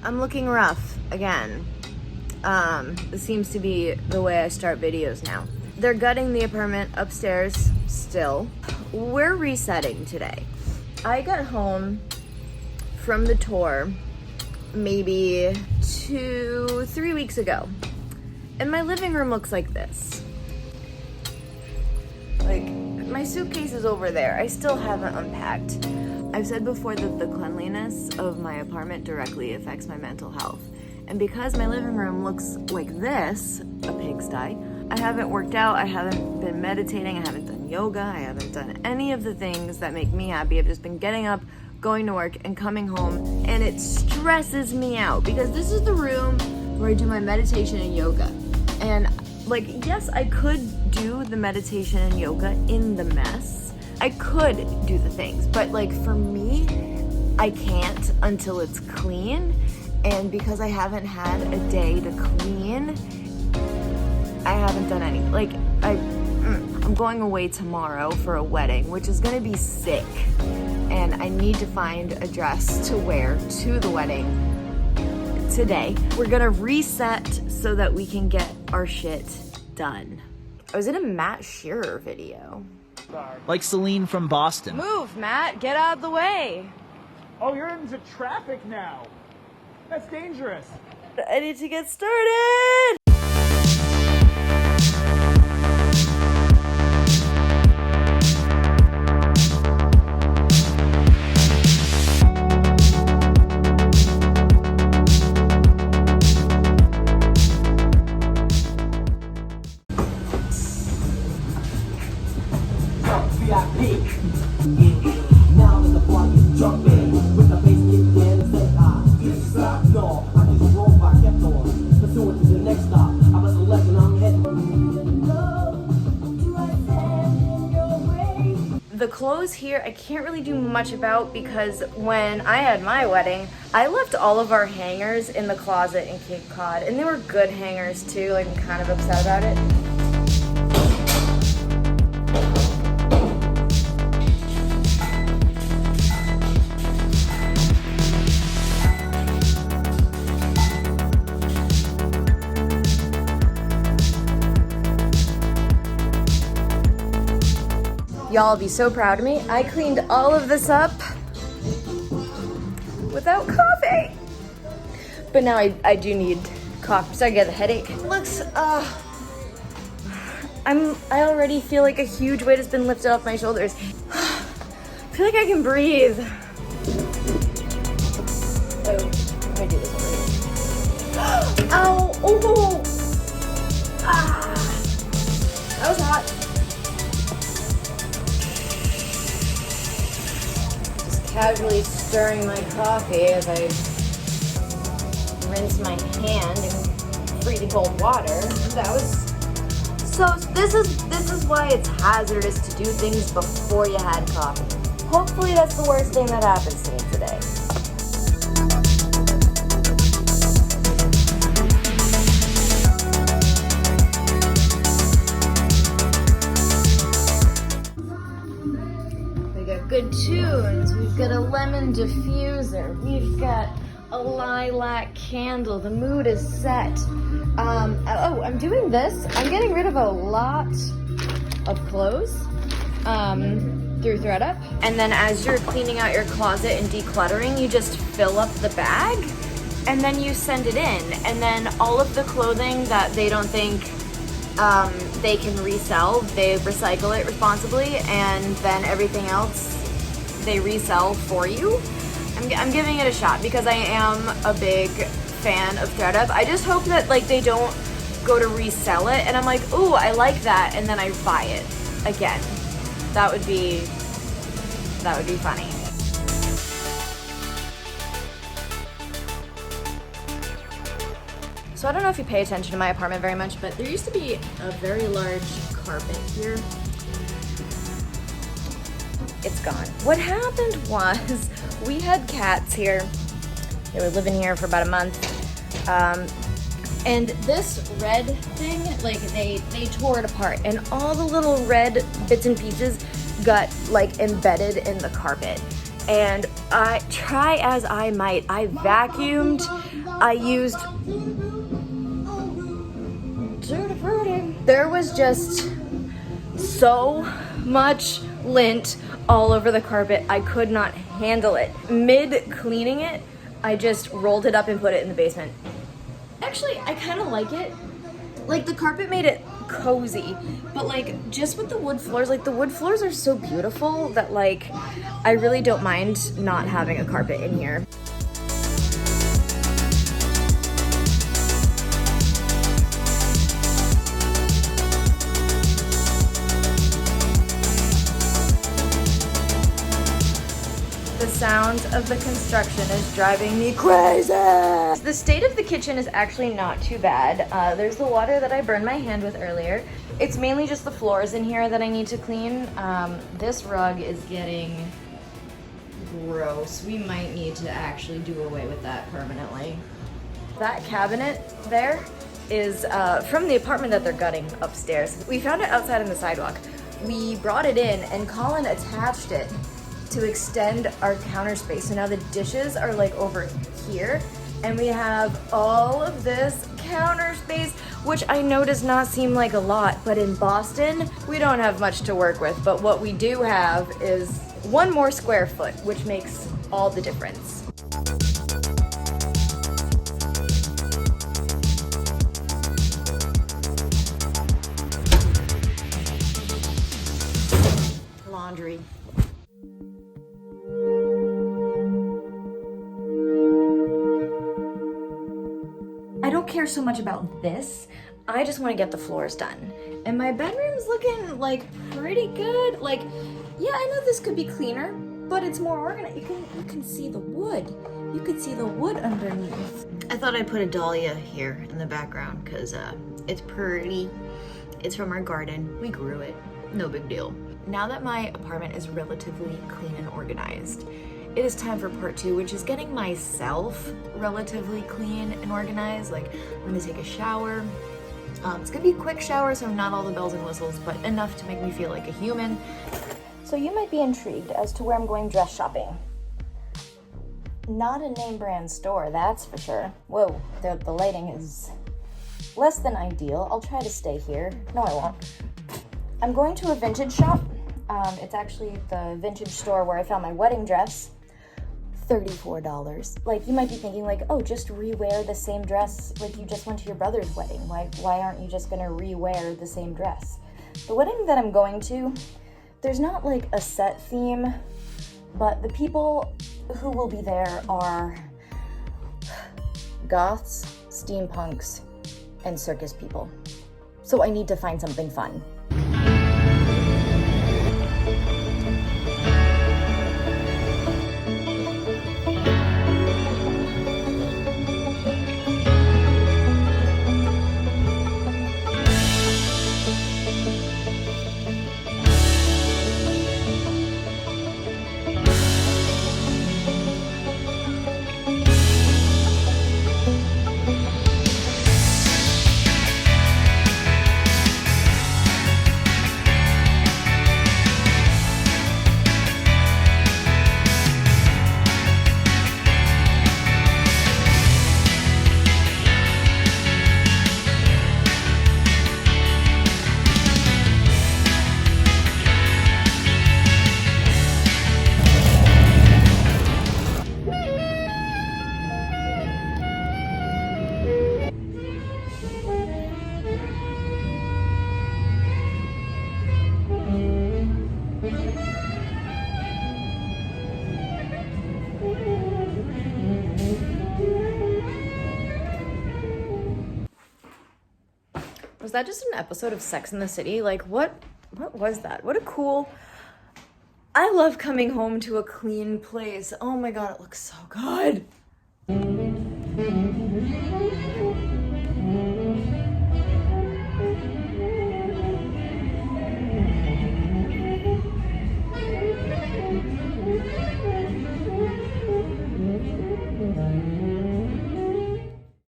I'm looking rough again. This seems to be the way I start videos now. They're gutting the apartment upstairs still. We're resetting today. I got home from the tour maybe 2-3 weeks ago, and my living room looks like this. Like, my suitcase is over there. I still haven't unpacked. I've said before that the cleanliness of my apartment directly affects my mental health. And because my living room looks like this, a pigsty, I haven't worked out, I haven't been meditating, I haven't done yoga, I haven't done any of the things that make me happy. I've just been getting up, going to work, and coming home, and it stresses me out because this is the room where I do my meditation and yoga. And like, yes, I could do the meditation and yoga in the mess. I could do the things, but like for me, I can't until it's clean. And because I haven't had a day to clean, I haven't done any. Like, I'm going away tomorrow for a wedding, which is gonna be sick. And I need to find a dress to wear to the wedding today. We're gonna reset so that we can get our shit done. I was in a Matt Shearer video. Like Celine from Boston. Move, Matt, get out of the way. Oh, you're into traffic now. That's dangerous. I need to get started. The clothes here, I can't really do much about because when I had my wedding, I left all of our hangers in the closet in Cape Cod, and they were good hangers too. Like, I'm kind of upset about it. Y'all will be so proud of me. I cleaned all of this up without coffee. But now I do need coffee, so I get a headache. Looks, I already feel like a huge weight has been lifted off my shoulders. I feel like I can breathe. Oh, I'm gonna do this over here. Ow, oh, ah, that was hot. Casually stirring my coffee as I rinse my hand in freezing cold water. That was so. This is why it's hazardous to do things before you had coffee. Hopefully, that's the worst thing that happens to me today. Good tunes. We've got a lemon diffuser. We've got a lilac candle. The mood is set. Oh, I'm doing this. I'm getting rid of a lot of clothes through ThreadUp. And then as you're cleaning out your closet and decluttering, you just fill up the bag and then you send it in. And then all of the clothing that they don't think they can resell, they recycle it responsibly, and then everything else they resell for you. I'm giving it a shot because I am a big fan of ThreadUp. I just hope that like they don't go to resell it and I'm like, ooh, I like that, and then I buy it again. That would be funny. So I don't know if you pay attention to my apartment very much, but there used to be a very large carpet here. It's gone. What happened was we had cats here. They were living here for about a month. And this red thing, like they tore it apart, and all the little red bits and pieces got like embedded in the carpet. And I try as I might, I vacuumed, I used Tutti Frutti. There was just so much lint all over the carpet. I could not handle it. Mid cleaning it, I just rolled it up and put it in the basement. Actually, I kind of like it. Like, the carpet made it cozy, but like just with the wood floors, like the wood floors are so beautiful that like I really don't mind not having a carpet in here. The sound of the construction is driving me crazy. The state of the kitchen is actually not too bad. There's the water that I burned my hand with earlier. It's mainly just the floors in here that I need to clean. This rug is getting gross. We might need to actually do away with that permanently. That cabinet there is from the apartment that they're gutting upstairs. We found it outside on the sidewalk. We brought it in and Colin attached it to extend our counter space. So now the dishes are like over here and we have all of this counter space, which I know does not seem like a lot, but in Boston, we don't have much to work with. But what we do have is 1 more square foot, which makes all the difference. Laundry. I don't care so much about this. I just want to get the floors done. And my bedroom's looking like pretty good. Like, yeah, I know this could be cleaner, but it's more organized. You can see the wood. You can see the wood underneath. I thought I'd put a dahlia here in the background because it's pretty. It's from our garden. We grew it. No big deal. Now that my apartment is relatively clean and organized, it is time for part 2, which is getting myself relatively clean and organized. Like, I'm gonna take a shower. It's gonna be a quick shower, so not all the bells and whistles, but enough to make me feel like a human. So you might be intrigued as to where I'm going dress shopping. Not a name brand store, that's for sure. Whoa, the lighting is less than ideal. I'll try to stay here. No, I won't. I'm going to a vintage shop. It's actually the vintage store where I found my wedding dress. $34. Like, you might be thinking like, oh, just rewear the same dress like you just went to your brother's wedding. Why aren't you just gonna rewear the same dress? The wedding that I'm going to, there's not like a set theme, but the people who will be there are goths, steampunks, and circus people. So I need to find something fun. Was that just an episode of Sex and the City? Like, what was that? What a cool... I love coming home to a clean place. Oh my god, it looks so good.